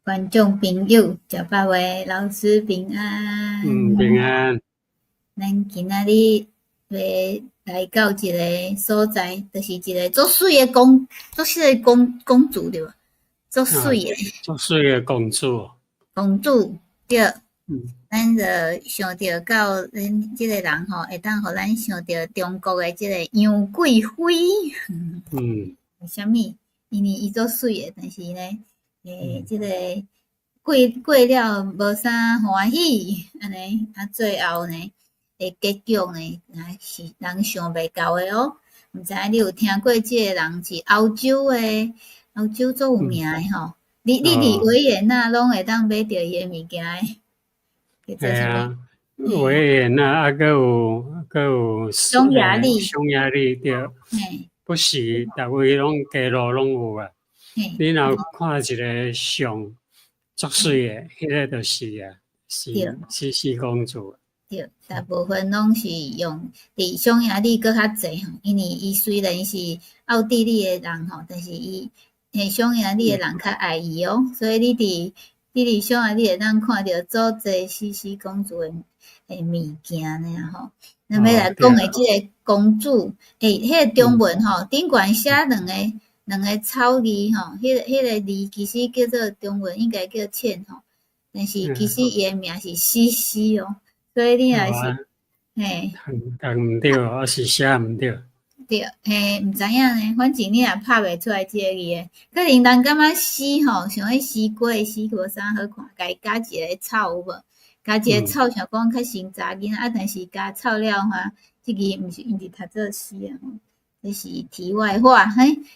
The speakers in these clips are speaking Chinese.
观众朋友，食饱未？老师平安。平安。咱今仔日要来到一个所在，就是一个足水的公主对吧？足水的足水的公主。公主对。嗯咱就想到到咱即个人吼，会当互咱想到中国的即个杨贵妃。为虾米？因为伊足水的，但是呢，即个过了无啥欢喜，安尼最后呢，结局呢，是人想袂到的哦。毋知你有听过即个人是欧洲的，欧洲足有名的吼。你伫维也纳拢会当买着伊的物件的。系啊，维也纳还有匈牙利对，不时逐位拢街路拢有啊。你若看一个相足水的，迄个就是啊，是西西公主。对，大部分拢是用伫匈牙利搁较济吼，因为伊虽然是奥地利的人吼，但是伊匈牙利的人较爱伊哦，所以你伫匈牙利会当看到足济西西公主的物件呢吼。咱要来讲的即个公主，迄个中文吼，顶悬写两个草字吼，迄个字其实叫做中文应该叫倩吼，但是其实伊的名是西西哦。所以你也是，读毋对，我是写毋对。对，毋知影呢，反正你也拍袂出来即个字诶。可能人感觉诗吼，像迄诗歌诗无啥好看，家加一个草有无？加一个草，想讲较先查囡仔，但是加草了哈，即个毋是因是读做诗啊吼。这是题外话，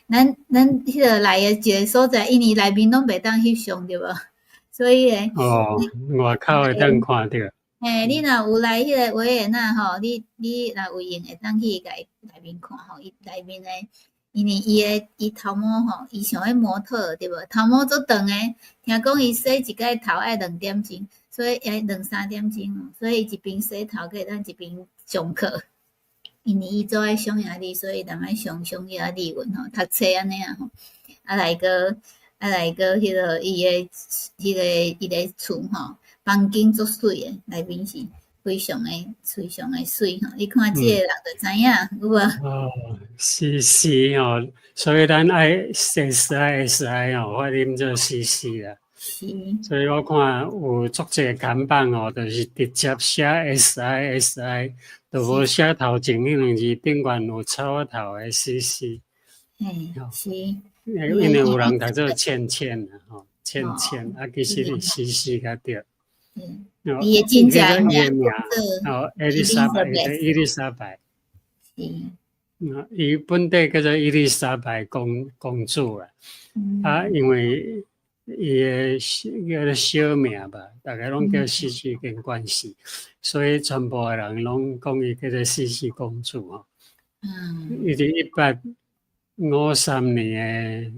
咱迄个来诶一个所在，因为内面拢袂当翕相对无？所以外口会当看到。你若有来迄个维也纳吼，你若有闲会当去内面看吼，伊内面诶，因为伊头毛吼，伊像迄模特对无？头毛足长诶，听讲伊洗一摆头爱2点钟，所以2-3点钟，所以一边洗头可以当一边上课。因为伊做喺匈牙利，所以当爱上匈牙利文吼，读册安尼啊吼，来个迄个伊个厝吼。房间足水诶，内面是非常诶水吼。你看即个人就知影，有无？是吼，所以咱爱 SI 吼，发音做 CC 啦。是。所以我看有足济看板吼，就是直接写 SI，就无写头前迄两字顶悬有草头诶 CC。是。因为有人读做倩啦吼，倩啊，其实是 CC 较对。伊诶真正名叫伊丽莎白。伊本地叫做伊丽莎白公主啦。因为伊诶叫做小名吧，大家拢叫西西跟关系，所以全部诶人拢讲伊叫做西西公主吼。伊伫1853年诶。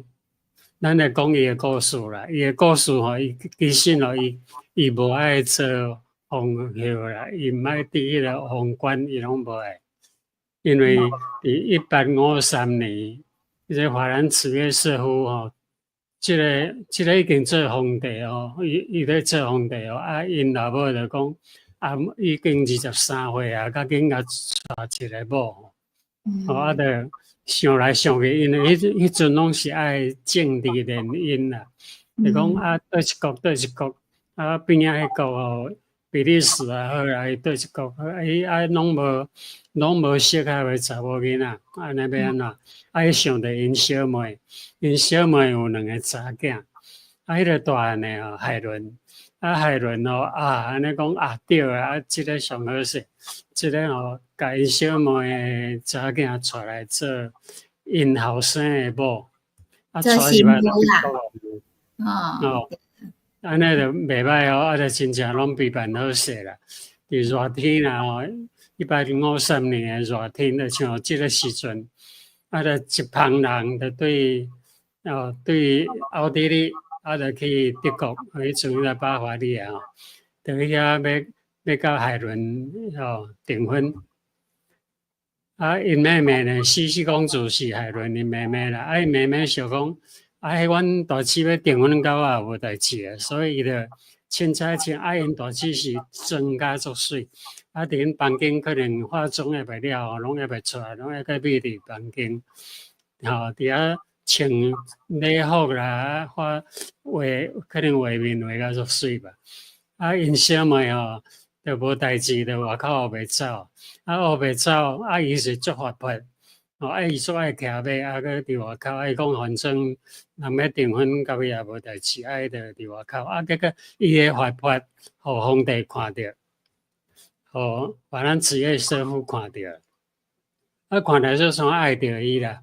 咱来讲伊诶故事啦，伊诶故事吼，伊其实吼，伊无爱做皇后啦，伊毋爱伫迄个皇冠，伊拢无爱。因为伫1853年，迄个法兰茨约瑟夫吼，即个已经做皇帝哦，伊咧做皇帝哦，啊，因老母就讲，已经23岁啊，较紧甲娶一个某，啊，就想来想去，因为迄阵拢是爱政治联姻啦，就讲倒一国，边仔迄国哦，比利时啊好啦，伊倒一国，伊拢无适合的查某囡仔，安尼要安怎？伊想着因小妹有2个查囝，迄个大汉的哦，海伦。海伦哦，安尼讲对啊，即个上好势，即个哦，甲因小妹的查囝带来做因后生的某，做新妇啦。安尼就袂歹哦，就真正拢备办好势啦。伫热天啦吼，1853年的热天，就像即个时阵，就一帮人就对奥地利。就去德国，迄阵在巴伐利亚吼，就去遐要甲海伦订婚。因妹妹呢，西西公主是海伦的妹妹啦。因妹妹想讲，阮大姊要订婚到也无代志啊，所以伊就凊彩请因大姊是妆甲足水，伫因房间可能化妆也袂了，拢也袂出来，拢还搁秘伫房间，伫遐穿礼服啦，画可能画面画甲足水吧。因小妹就无代志，就外口学袂走，学袂走，伊是足活泼。伊足爱骑马，搁伫外口，伊讲反正人要订婚，到尾也无代志，伊就伫外口。结果伊个活泼，互皇帝看着，互咱职业师傅看着，看来就算爱着伊啦。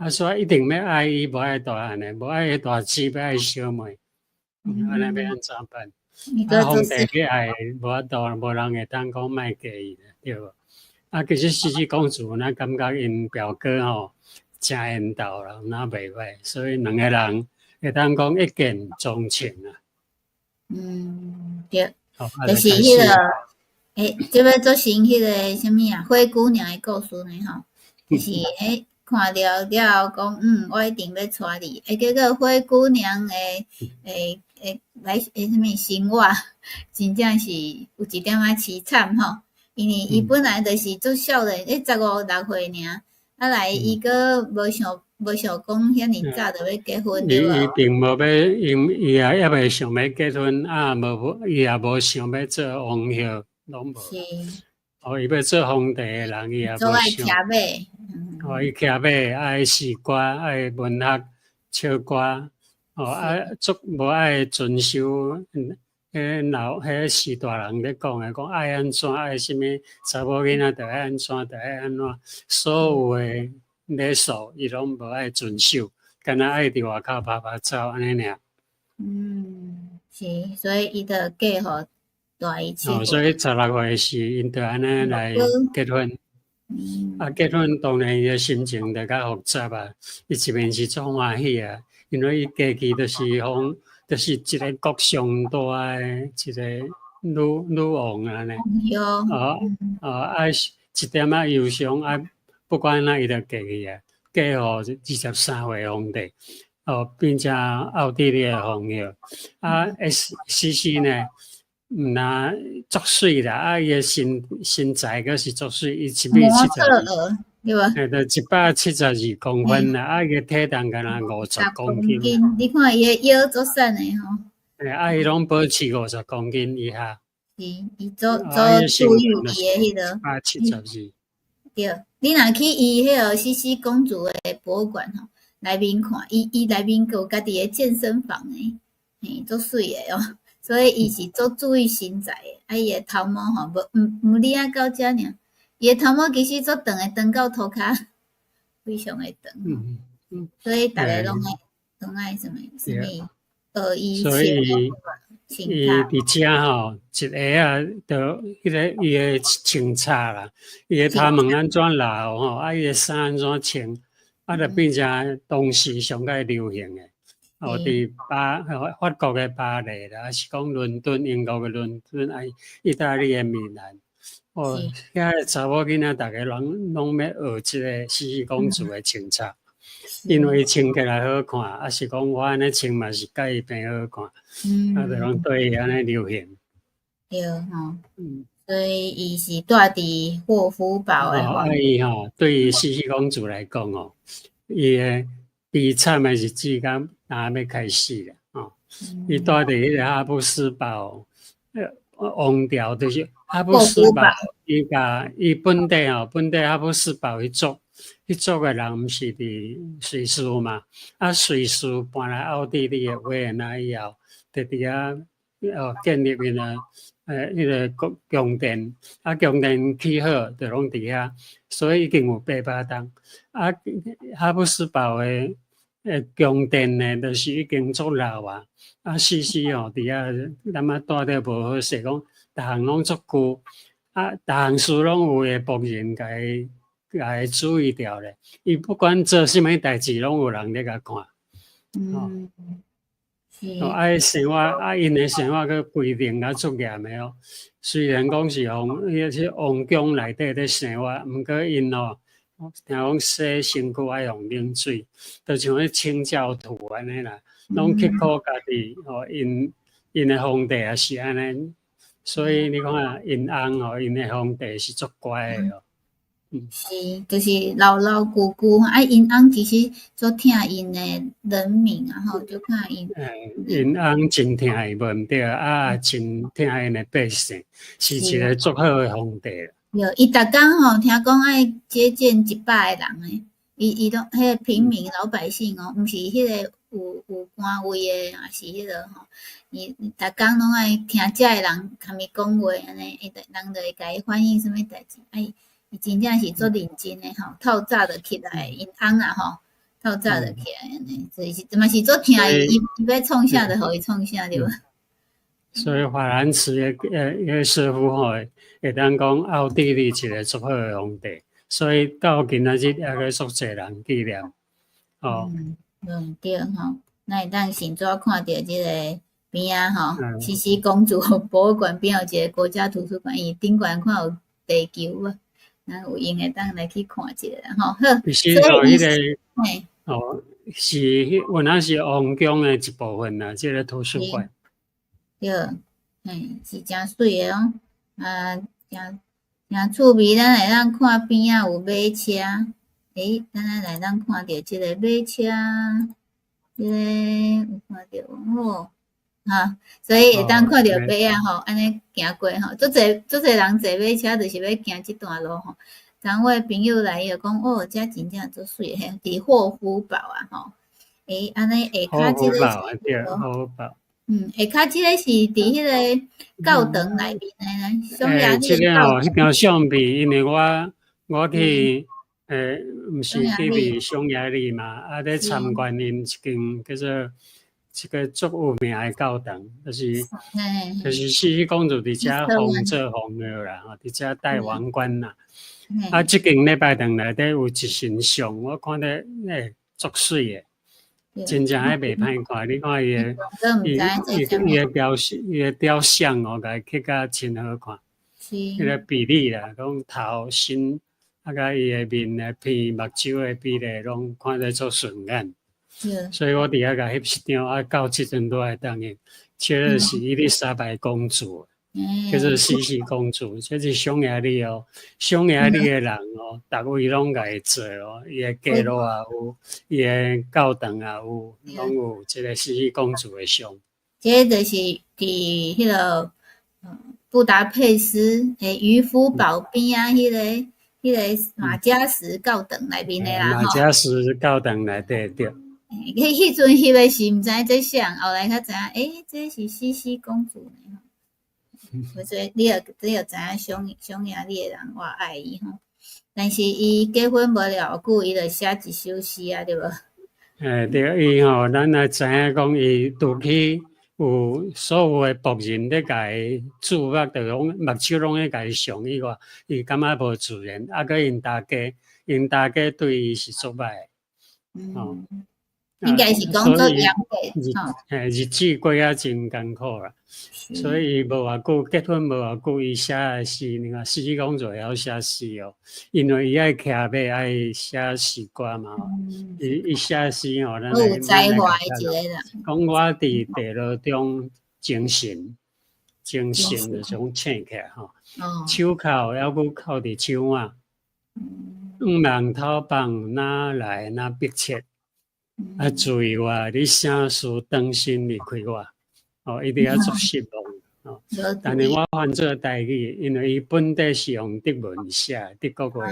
所以一定要爱伊，无爱大汉的，无爱大姊，要爱小妹，安尼要安怎办？皇帝去爱，无法度，无人会当讲卖嫁伊，对无？其实西西公主，咱感觉因表哥真缘投啦，那袂歹，所以两个人会当讲一见钟情啊。对，就是迄个，这要做成迄个什么啊？灰姑娘的故事呢就是看了后讲，我一定要娶你。结果灰姑娘来什么生活，真正是有一点仔凄惨因为伊本来就是足少年，15、16岁尔，来伊个无想讲遐尼早就要结婚对无？伊并无要，伊也未想要结婚，伊也无想要做王后，拢无。是。伊要做皇帝的人，伊也无想。爱骑马。伊骑马，爱诗歌，爱文学、唱歌，足无爱遵守。迄时大人咧讲的，讲爱安怎，爱什么查某囡仔着爱安怎，着爱安怎，所有的礼数伊拢无爱遵守，干那爱伫外口拍拍走安尼尔。是，所以伊着嫁互大姨妻。所以16岁时，因着安尼来结婚。结婚当然伊的心情着较复杂啊。伊一面是足欢喜啊，因为伊嫁去就是一个国上大的一个女王安尼。一点仔忧伤不管哪伊就嫁去啊，嫁互23岁皇帝，并且奥地利的皇后。西西呢，那足水啦，伊的身材阁是足水，伊1米72，对吧？就172公分啦，伊个体重敢若50公斤。你看伊个腰足瘦的伊拢保持50公斤以下。是，伊做注意伊的迄个。172。对，你若去伊迄个西西公主的博物馆内面看，伊内面有家己的健身房诶，足水的所以伊是足注意身材的。伊的头毛无理到遮尔，伊的头毛其实足长的，长到涂骹，非常的长。所以逐个拢爱什么学伊穿。伊伫遮一个就迄个伊的穿插啦，伊的头毛安怎留伊的衫安怎穿，就变成当时上个流行的。伫法国的巴黎啦，还是讲伦敦、英国的伦敦，意大利的米兰，遐查某囡仔，逐个人拢要学即个西西公主的穿插，因为伊穿起来好看，是讲我安尼穿嘛是甲伊变好看，就拢对伊安尼流行。对所以伊是住伫霍夫堡的。伊对于西西公主来讲伊的悲惨的日子刚要开始了伊住伫迄个哈布斯堡王朝，就是哈布斯堡，伊本地哈布斯堡迄族的人毋是伫瑞士嘛？瑞士搬来奥地利的维也纳以后，就伫遐建立因迄个宫殿，宫殿起好就拢伫遐，所以已经有800栋。哈布斯堡的宫殿呢，就是已经足老啊。西西伫遐，咱住得无好势，讲逐项拢足久，逐项事拢有诶仆人甲伊注意掉咧。伊不管做啥物代志，拢有人咧甲看。生活因的生活个规定足严的虽然讲是王宫内底咧生活，毋过因听讲洗身躯爱用冷水，就像迄清教徒安尼啦，拢去靠家己因的皇帝也是安尼，所以你看啊，因翁因的皇帝是足乖的哦。是，就是老老久久啊，因翁其实足疼因的人民啊，吼，就看因。因翁真疼伊无毋对啊，真疼因的百姓，是一个足好的皇帝。对，伊逐工吼，听讲爱接见100个人诶，伊拢迄个平民老百姓哦，毋是迄个有官位诶，也是迄个吼，伊逐工拢爱听遮个人甲伊讲话安尼，人就会甲伊反映啥物代志，伊真正是足认真诶吼，透早就起来，因翁啊吼，透早就起来安尼，所以是嘛是足疼伊，伊要创啥就互伊创啥对无？所以法兰茨个师傅吼，会当讲奥地利一个足好的皇帝，所以到今仔日还个足侪人纪念。对吼，咱会当先怎看到即个边仔吼，西西公主博物馆边有一个国家图书馆，伊顶悬看有地球啊。咱有闲会当来去看一下吼。好，其实吼，迄个是原来是皇宫的一部分啦，这个图书馆。对，是真水的哦，真趣味。咱来当看边仔有马车，咱来当看到即个马车，即个有看到哦。哈，所以会当看到马啊吼，安尼行过吼，足侪人坐马车，就是要行即段路吼。昨我朋友来就讲，遮真正足水嘿，伫霍夫堡啊吼，安尼下骹即个是，下骹即个是伫迄个教堂内面诶，匈牙利即个迄张相片，因为我去毋是去匈牙利嘛，咧参观因一间叫做。一个足有名的教堂，就是西西公主伫遮封做皇后啦，伫遮戴王冠啦。即间礼拜堂内底有一神像，我看得足水的，真正还袂歹看。你看伊的雕像哦，甲伊刻甲真好看。迄个比例啦，讲头身甲伊的面的鼻目睭的比例，拢看得足顺眼。所以我伫遐甲翕一张，到即阵都会当用。确实是伊丽莎白公主，叫做西西公主，这是匈牙利哦。匈牙利的人哦，逐位拢甲伊做哦，伊的街路也有，伊的教堂也有，拢有即个西西公主的像。这就是伫迄个布达佩斯诶渔夫堡边啊，迄个马加什教堂内面的啦马加什教堂内底对。迄阵翕的是毋知这像，后来较知影，这是西西公主呢。所以你就知影匈牙利的人偌爱伊吼。但是伊结婚无偌久，伊就写一首诗啊，对无？对，伊吼，咱也知影讲伊拄起有所有的仆人咧甲伊注目，就拢目睭拢咧甲伊上以外，伊感觉无自然。佮因大家对伊是足歹的。应该是讲做养辈，日子过啊真艰苦啦，所以无偌久结婚无偌久，伊写的诗，你看西西公主会晓写诗哦，因为伊爱骑马爱写诗歌嘛，伊写诗吼，咱有才华的一个人。讲我伫地牢中精神就种醒起来吼，手铐还佫铐伫手腕，人头棒哪来哪迫切。注意我，你啥事当心离开我，一定要做失望但是我翻做台语，因为伊本地是用德文写，德国话，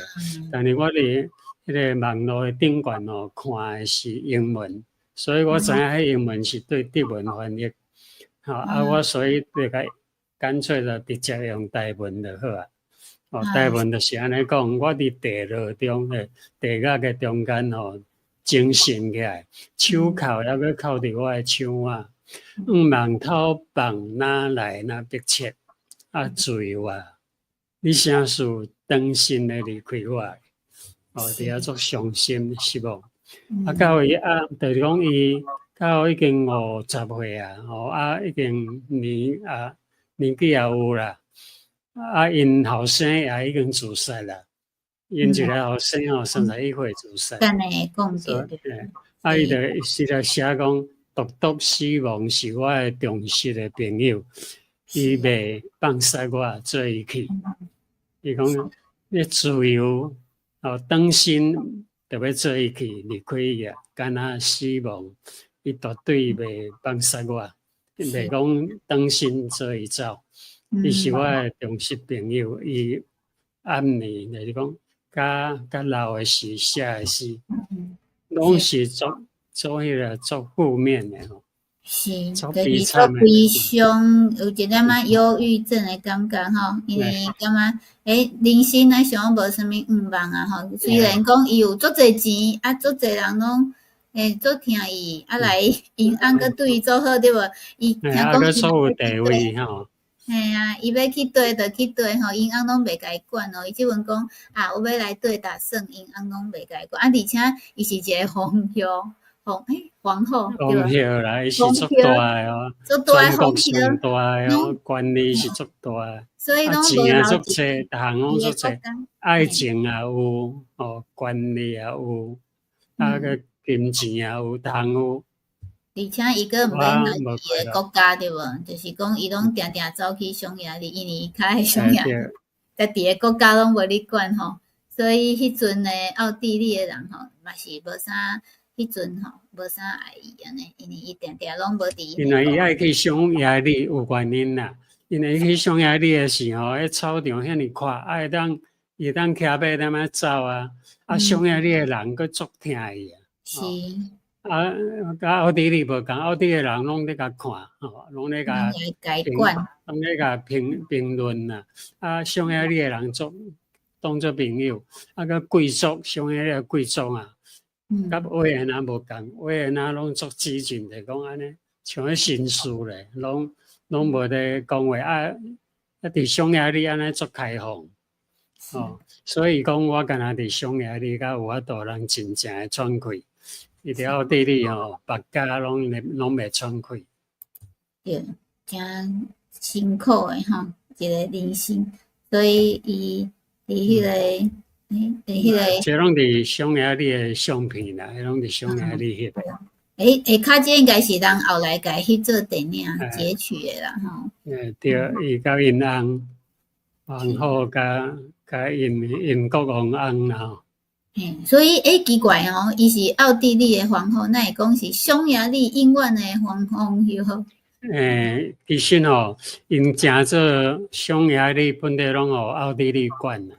但是我伫迄个网络的顶悬看的是英文，所以我知影迄英文是对德文翻译，我所以就干脆就直接用台文就好啊。台文就是安尼讲，我伫地牢中地狱的中间精神起来，手铐还佫铐伫我的手腕，望头棒哪来哪迫切，注意我，你啥事当心的离开我，伫遐足伤心失望。到伊就是讲伊到已经50岁啊，已经年纪也有啦，因后生也已经自杀啦。因一个后生31岁自杀，等下讲所着，以，伊就写讲，独独死亡是我的重视的朋友，伊袂放弃我做伊去。伊讲，你自由当心，就要做伊去离开伊啊，敢若死亡，伊绝对袂放弃我，袂讲当心做伊走。伊是我的重视朋友，伊暗暝就是讲，甲老的时写的诗，拢是做迄个做负面的吼。是，就是做悲伤，有一点仔忧郁症的感觉吼，因为感觉人生来想无啥物愿望啊吼。虽然讲伊有足侪钱，啊足侪人拢足听伊，啊来因翁佮对伊做好对无？伊听讲伊做有地位吼。嘿啊，伊要去对就去对吼，因翁拢袂甲伊管哦。伊即阵讲啊，我要来对打算，因翁拢袂甲伊管啊，而且伊是一个皇后。皇后对吧？啦，伊是足大诶哦，全国上大诶哦，权力是足大诶，所以拢钱也足济，逐项拢足济，爱情也有，权力也有，个金钱也有，逐项有。而且伊个毋免来伊个国家对无？就是讲伊拢定定走去匈牙利，因为伊较爱匈牙利，家己个国家拢无咧管吼，所以迄阵诶奥地利诶人吼，嘛是无啥。迄阵吼，无啥爱伊安尼，因为伊定定拢无伫。因为伊爱去匈牙利有原因啦，因为去匈牙利诶时候，迄草场遐尼宽，伊当骑马踮遐走啊，匈牙利诶人佫足听伊啊。是。甲奥地利无共，奥地利人拢咧甲看，拢咧甲拢咧甲评论啦。匈牙利诶人当作朋友，个贵族，匈牙利诶贵族啊。甲维也纳无共，维也纳拢足激进的，讲安尼，像迄绅士咧，拢无咧讲话伫匈牙利安尼足开放，所以讲我敢若伫匈牙利，甲有法度人真正诶喘气，伊伫奥地利别家拢袂喘气。对，真辛苦诶吼，一个人生，所以伊伫迄个。这拢伫匈牙利诶相片啦，拢伫匈牙利翕。较这应该是人后来家去做电影截取诶啦吼。对，伊甲因翁皇后甲因国王翁啦吼。所以奇怪哦，伊是奥地利诶皇后，那会讲是匈牙利英院诶皇后。其实吼，因正做匈牙利本地拢互奥地利管啦。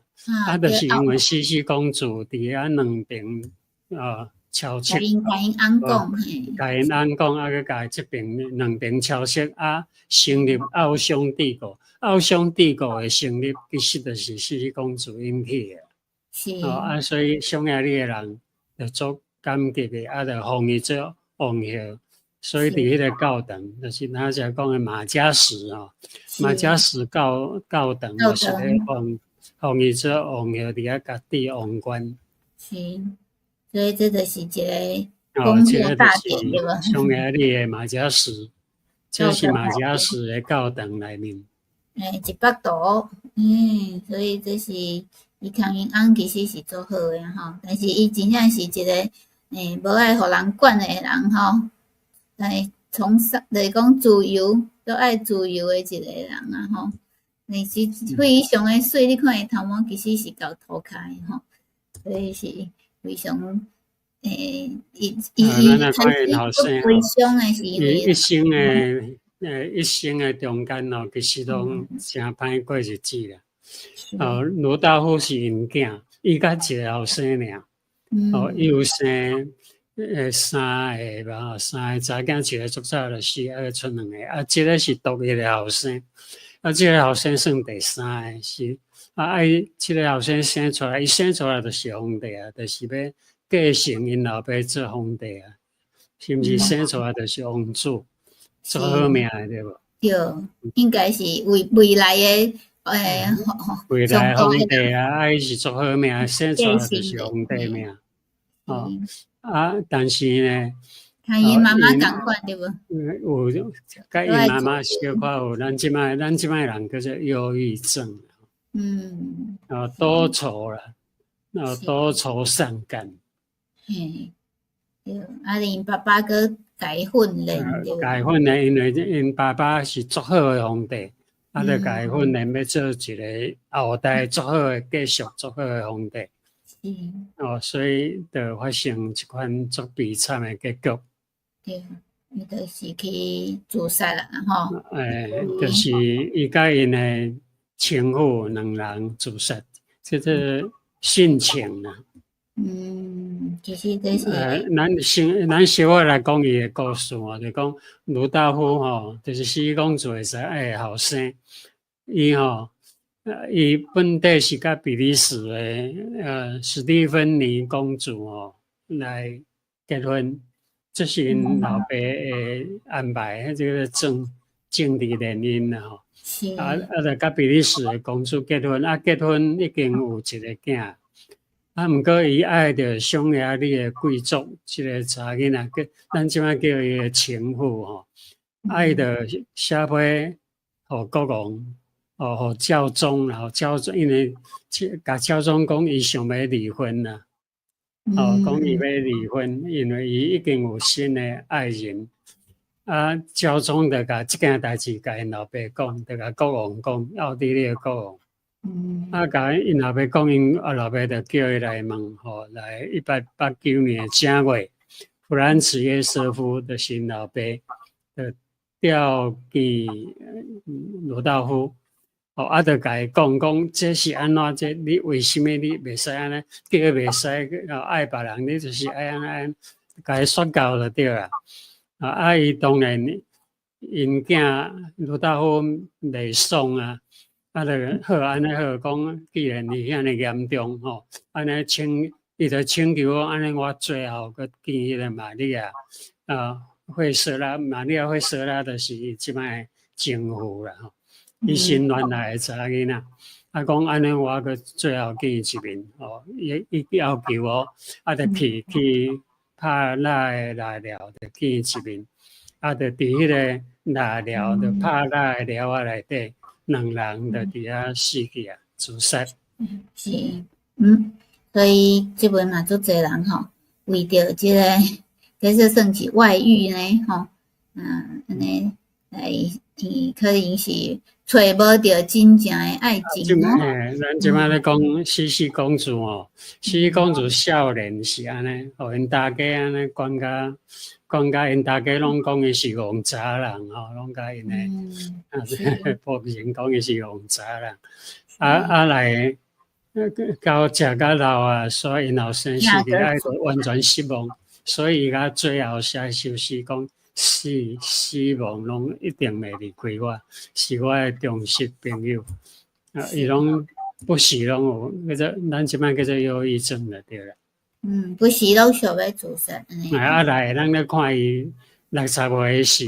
就是因为西西公主伫遐两边敲切，甲因翁讲，甲因翁讲，佮甲即边两边敲切成立奥匈帝国。奥匈帝国诶成立，其实就是西西公主引起诶。是。所以匈牙利诶人就足感激诶，就封伊做王后。所以伫迄个教堂，就是咱才讲诶马加什马加什教堂就是咧封伊做王后，伫遐家己王冠。是，所以这就是一个公祭大典对吧？匈牙利的马加什，这是马加什的教堂内面。100度，所以这是伊康因翁其实是做好的吼，但是伊真正是一个无爱互人管的人吼，从就是讲自由，都爱自由的一个人啊吼。你是非常的水，你看伊头毛其实是够涂开吼，所以是非常伊很悲伤的是因为一生的中间其实拢真歹过日子啦。罗大夫是因囝，伊甲一个后生尔，伊有生三个吧，3个查囝，一个足早就死，剩2个，这个是独一个后生。这个后生算第3个是这个后生生出来，伊生出来就是皇帝啊，就是要继承因老爸做皇帝啊，是毋是生出来就是王子，做好命的对无？对，应该是未来的未来皇帝啊，伊是做好命，生出来就是皇帝命。但是呢。看因妈妈同款对无？有，甲因妈妈小可有，咱即摆人叫做忧郁症，多愁啦，多愁善感。嘿，对，因爸爸佮甲伊训练，甲伊训练，因为因爸爸是足好诶皇帝，就甲伊训练要做一个后代足好诶继续足好诶皇帝。所以就发生一款足悲惨诶结局。对，伊就是去自杀啦，吼。就是伊甲因诶情妇两人自杀，这殉情啦。其实这是咱小可来讲伊诶故事哦，就讲鲁道夫吼，就是西公主诶爱后生，伊伊本地是甲比利时诶史蒂芬妮公主哦来结婚，这是因老爸诶安排，这个政治联姻啦吼。就甲比利时诶公主结婚，结婚已经有一个囝。毋过伊爱着匈牙利诶贵族，一个查囡仔，咱即摆叫伊诶情妇吼，爱着写批互国王，互教宗，然后教宗因为甲教宗讲伊想要离婚啦，讲伊要离婚，因为伊已经有新诶爱人，教宗就甲即件代志甲因老爸讲，就甲国王讲，奥地利诶国王。甲因老爸讲，因老爸就叫伊来问吼，来1889年正月，弗兰茨约瑟夫就是因老爸，就调去罗道夫，就甲伊讲，这是安怎？这你为什么你袂使安尼？叫伊袂使爱别人，你就是爱安，甲伊说教就对啦。伊当然因囝罗道夫袂爽啊。就好，安尼好讲，既然伊遐尼严重吼，安尼伊就请求我，安尼我最后佮见迄个玛利亚惠瑟拉，玛利亚惠瑟拉就是伊即摆情妇啦吼，伊新恋来诶查囡仔，讲安尼我佮最后见伊一面吼，伊要求我，就去拍蜡的寮，就见伊一面，就伫迄个蜡寮，就拍蜡的寮内底。两人就伫遐死去啊，自杀。是，所以即本嘛，足侪人吼，为着即个，这是算是外遇呢，吼，安尼来，可能是找无着真正诶爱情哦。咱即摆咧讲西西公主哦，西西公主少年是安尼，互因大家安尼管甲因大家拢讲伊是戆渣人吼，拢甲因诶，普遍人讲伊是戆渣人，来到食到老啊，所以因后生死去，爱完全失望，所以伊甲最后写首诗讲，死亡拢一定袂离开我，是我诶忠实朋友。伊拢不时拢有，咱即摆叫做忧郁症了，对啦。不时拢想要自杀。来，咱咧看伊60岁时，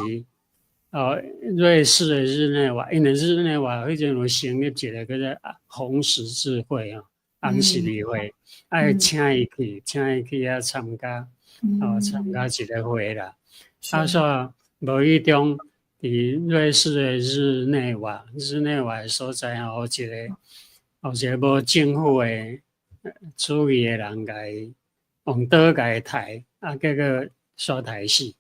瑞士的日内瓦，因为日内瓦迄阵有成立一个叫做红十字会红十字会，爱请伊去遐参加，参加一个会啦。说无意中伫瑞士的日内瓦的所在有一个无政府的主义的人甲伊用刀甲伊刣，结果煞刣死。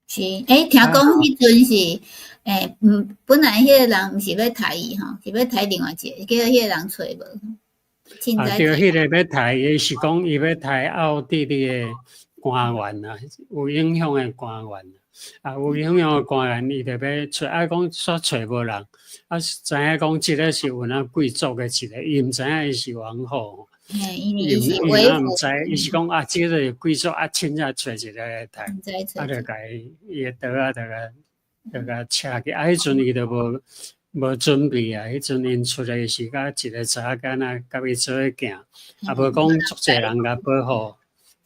是，听讲迄阵是，本来迄个人毋是要刣伊吼，是要刣另外一个，叫迄个人找无。对，迄个要刣，伊是讲伊要刣奥地利的官员啊，有影响的官员有影响的官员，伊就要找，讲煞找无人，知影讲即个是有那贵族的一个，伊毋知影伊是王后。伊是为毋知，伊是讲即个贵族凊彩找一个来刣，就甲伊个刀就甲扯去，迄阵伊就无准备啊，迄阵因出来是甲一个查囡仔甲伊做伙行，无讲足侪人甲保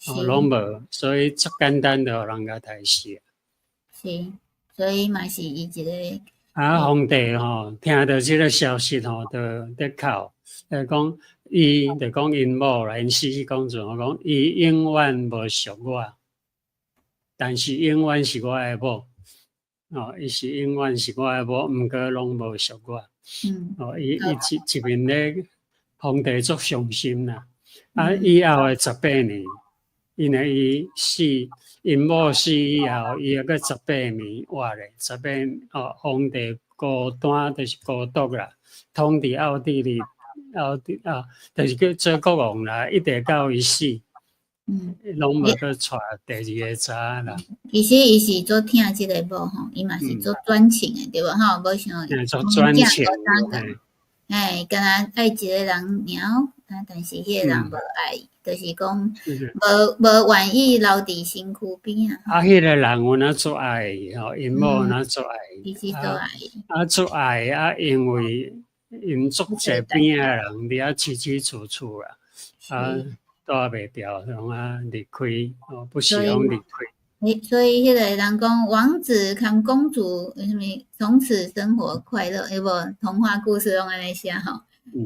护，拢无，所以足简单就互人甲刣死。是，所以嘛是伊一个。皇帝听到即个消息就在哭，讲。伊就讲因某啦，因西西公主讲，伊永远无属我，但是永远是我的某。伊是永远是我的某，毋过拢无属我。伊一面咧皇帝足伤心啦。以后的18年，因为伊死，因某死以后，伊还阁18年活咧，18皇帝孤单就是孤独啦，统治奥地利，就是叫做国王啦，一直到伊死。拢无去娶第二个查啦。其实伊是做听即个某吼，伊嘛是做专情的，对无吼？无像做专情，敢若爱一个人尔，但是迄个人无爱，就是讲无愿意留伫身躯边啊。迄个人有哪做爱吼？因某哪做爱？其实做爱。做爱因为因足济边仔人伫起楚楚啦，带袂掉，离开，不喜欢离开。所以迄个人讲，王子跟公主什么从此生活快乐，有无童话故事拢安尼写吼？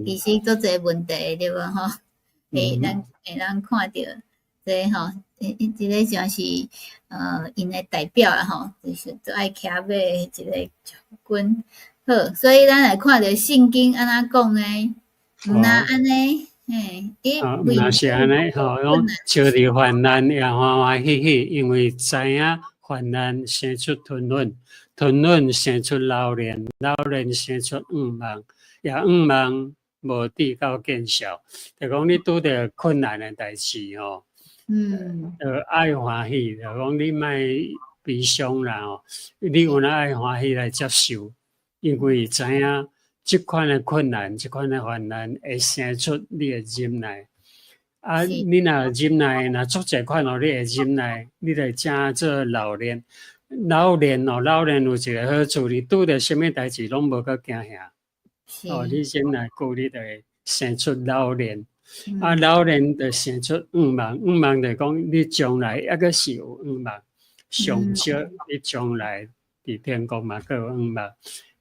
其实做侪问题对无吼？咱看到这吼，即个就是因的代表啦吼，就是最爱骑马的一个将军。好，所以咱来看到圣经安怎讲诶，毋那安尼。若是安尼吼，讲招伫患难也欢欢喜喜，因为知影患难生出吞忍，吞忍生出老练，老练生出愿望，也愿望无抵到见效。就讲你拄着困难的代志吼，爱欢喜，就讲你莫悲伤啦吼，你有哪爱欢喜来接受，因为知影。即款的困难，即款的患难，会生出你的忍耐。你若忍耐，若足济款哦，你会忍耐，你就正做老练。老练有一个好处，你拄着什么代志拢无个惊吓。你忍耐久，你就会生出老练。老练就生出愿望，愿望就讲你将来抑个是有愿望，上少你将来伫天国嘛个有愿望。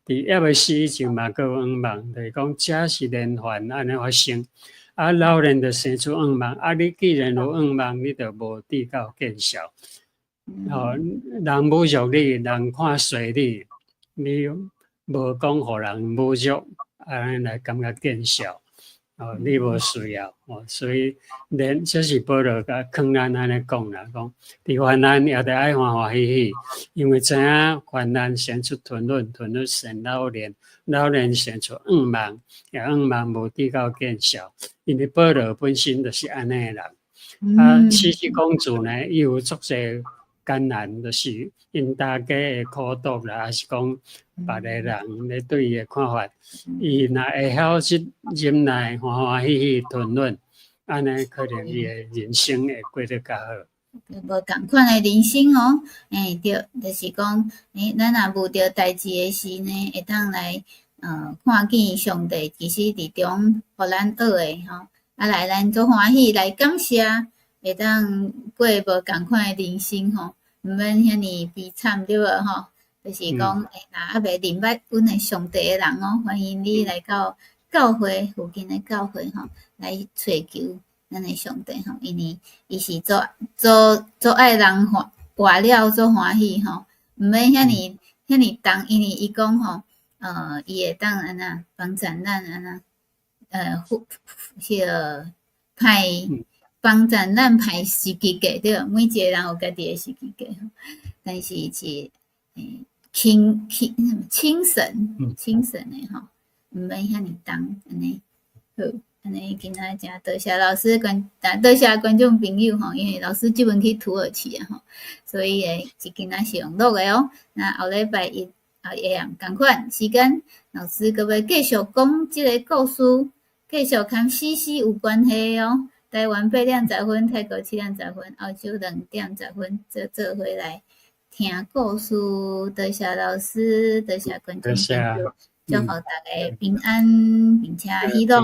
伫还未死以前嘛，阁有愿望，就是讲这是连环安尼发生。老人就生出愿望，你既然有愿望，你就无抵到见效。人侮辱你，人看衰你，你无讲互人侮辱，安尼来感觉见效。你无需要，所以连这是保罗甲劝咱安尼讲啦，讲伫患难也得爱欢欢喜喜，因为知影患难生出吞忍，吞忍生老练，老练生出愿望，也愿望无抵到见效。因为保罗本身就是安尼的人。西施公主呢，伊有足济艰难，就是因大家的苦毒啦，还是讲别个人咧对伊的看法，伊若会晓去忍耐、欢欢喜喜吞忍，安尼可能伊的人生会过得较好。无共款的人生哦，对，就是讲，咱若遇到代志的时呢，会当来看见上帝其实伫中互咱学的吼，来咱做欢喜来感谢。会当过无共款的人生吼，毋免遐尼悲惨对无吼？就是讲，若还袂明白阮的上帝的人哦，欢迎你来到教会附近的教会吼，来找求咱的上帝吼，因为伊是做爱人活了做欢喜吼，毋免遐尼重，因为伊讲吼，伊会当安那帮咱安那，迄个派。帮咱排时机过对，每一个人有家己的时机过，但是是清神的吼，毋免遐尼重安尼。好，安尼今仔真多谢老师多谢观众朋友吼，因为老师即阵去土耳其啊吼，所以是今仔是用录的哦。那后礼拜一下暗同款时间，老师阁要继续讲即个故事，继续跟西西有关系哦。台湾8点10分，泰国7点10分，澳洲2点10分，做回来听故事。多谢老师，多谢观众朋友，祝福大家平安并且喜乐。